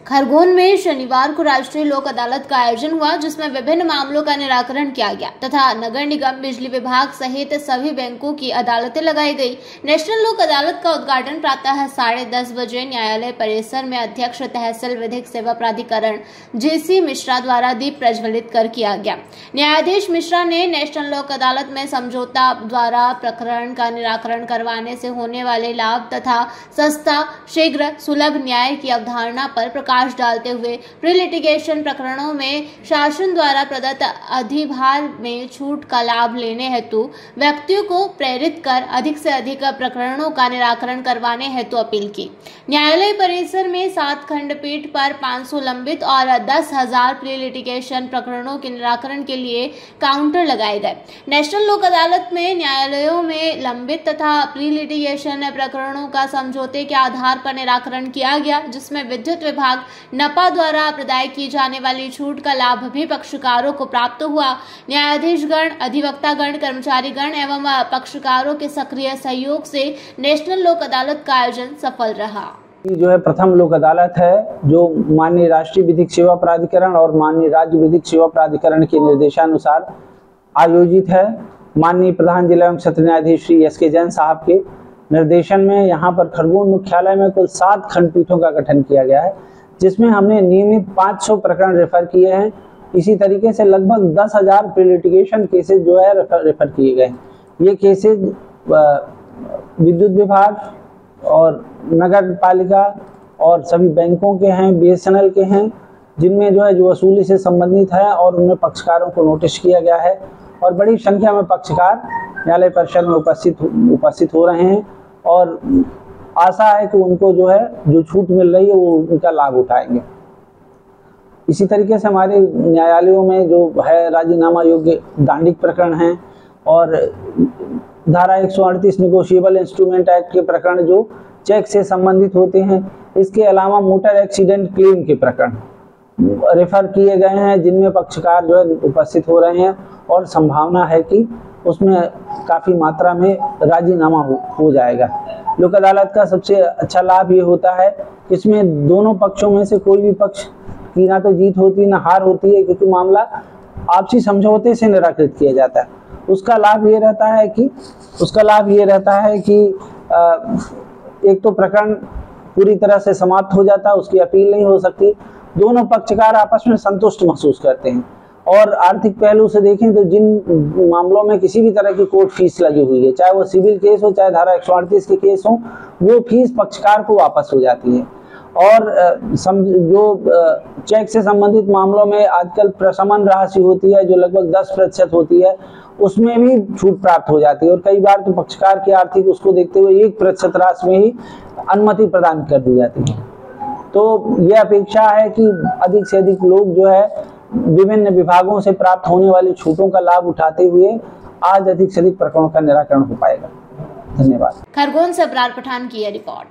खरगोन में शनिवार को राष्ट्रीय लोक अदालत का आयोजन हुआ, जिसमें विभिन्न मामलों का निराकरण किया गया तथा नगर निगम, बिजली विभाग सहित सभी बैंकों की अदालतें लगाई गई। नेशनल लोक अदालत का उद्घाटन प्रातः 10:30 बजे न्यायालय परिसर में अध्यक्ष तहसील विधिक सेवा प्राधिकरण JC मिश्रा द्वारा दीप प्रज्वलित कर किया गया। न्यायाधीश मिश्रा ने नेशनल लोक अदालत में समझौता द्वारा प्रकरण का निराकरण करवाने से होने वाले लाभ तथा सस्ता, शीघ्र, सुलभ न्याय की अवधारणा पर प्रकाश डालते हुए प्री लिटिगेशन प्रकरणों में शासन द्वारा प्रदत्त अधिभार में छूट का लाभ लेने हेतु व्यक्तियों को प्रेरित कर अधिक से अधिक प्रकरणों का निराकरण करवाने हेतु अपील की। न्यायालय परिसर में 7 खंडपीठ पर 500 लंबित और 10,000 प्री लिटिगेशन प्रकरणों के निराकरण के लिए काउंटर लगाए गए। नेशनल लोक अदालत में न्यायालयों में लंबित तथा प्री लिटिगेशन प्रकरणों का समझौते के आधार पर निराकरण किया गया, जिसमें विद्युत विभाग नपा द्वारा प्रदाय की जाने वाली छूट का लाभ भी पक्षकारों को प्राप्त हुआ। न्यायाधीशगण, अधिवक्तागण, कर्मचारीगण एवं पक्षकारों के सक्रिय सहयोग से नेशनल लोक अदालत का आयोजन सफल रहा। जो है प्रथम लोक अदालत है जो माननीय राष्ट्रीय विधिक सेवा प्राधिकरण और माननीय राज्य विधिक सेवा प्राधिकरण के निर्देशानुसार आयोजित है। माननीय प्रधान जिला एवं सत्र न्यायाधीश श्री SK जैन साहब के निर्देशन में यहाँ पर खरगोन मुख्यालय में कुल 7 खंडपीठों का गठन किया गया है, जिसमें हमने नियमित 500 प्रकरण रेफर किए हैं। इसी तरीके से लगभग 10,000 प्री लिटिगेशन केसेस जो है रेफर किए गए। ये केसेस विद्युत विभाग और नगर पालिका और सभी बैंकों के हैं, BSNL के हैं, जिनमें जो वसूली से संबंधित है और उनमें पक्षकारों को नोटिस किया गया है और बड़ी संख्या में पक्षकार न्यायालय परिसर में उपस्थित हो रहे हैं और आशा है कि उनको जो छूट मिल रही है वो उनका लाभ उठाएंगे। इसी तरीके से हमारे न्यायालयों में जो है राजीनामा योग्य दांडिक प्रकरण हैं और धारा 138 निगोशिएबल इंस्ट्रूमेंट एक्ट के प्रकरण जो चेक से संबंधित होते हैं। इसके अलावा मोटर एक्सीडेंट क्लेम के प्रकरण रेफर किए गए हैं, जिनमें पक्षकार उपस्थित हो रहे हैं और संभावना है कि उसमें काफ़ी मात्रा में राजीनामा हो जाएगा। लोक अदालत का सबसे अच्छा लाभ ये होता है कि इसमें दोनों पक्षों में से कोई भी पक्ष की ना तो जीत होती है ना हार होती है, क्योंकि मामला आपसी समझौते से निराकृत किया जाता है। उसका लाभ ये रहता है कि एक तो प्रकरण पूरी तरह से समाप्त हो जाता है, उसकी अपील नहीं हो सकती, दोनों पक्षकार आपस में संतुष्ट महसूस करते हैं। और आर्थिक पहलू से देखें तो जिन मामलों में किसी भी तरह की कोर्ट फीस लगी हुई है, चाहे वो सिविल केस हो चाहे धारा 138 के केस हो, वो फीस पक्षकार को वापस हो जाती है। और जो चेक से संबंधित मामलों में आजकल प्रशमन राशि होती है जो लगभग 10% होती है, उसमें भी छूट प्राप्त हो जाती है और कई बार तो पक्षकार के आर्थिक उसको देखते हुए 1% राशि में ही अनुमति प्रदान कर दी जाती है। तो यह अपेक्षा है कि अधिक से अधिक लोग विभिन्न विभागों से प्राप्त होने वाली छूटों का लाभ उठाते हुए आज अधिक से अधिक प्रकरणों का निराकरण हो पाएगा। धन्यवाद। खरगोन से अबरार पठान की यह रिपोर्ट।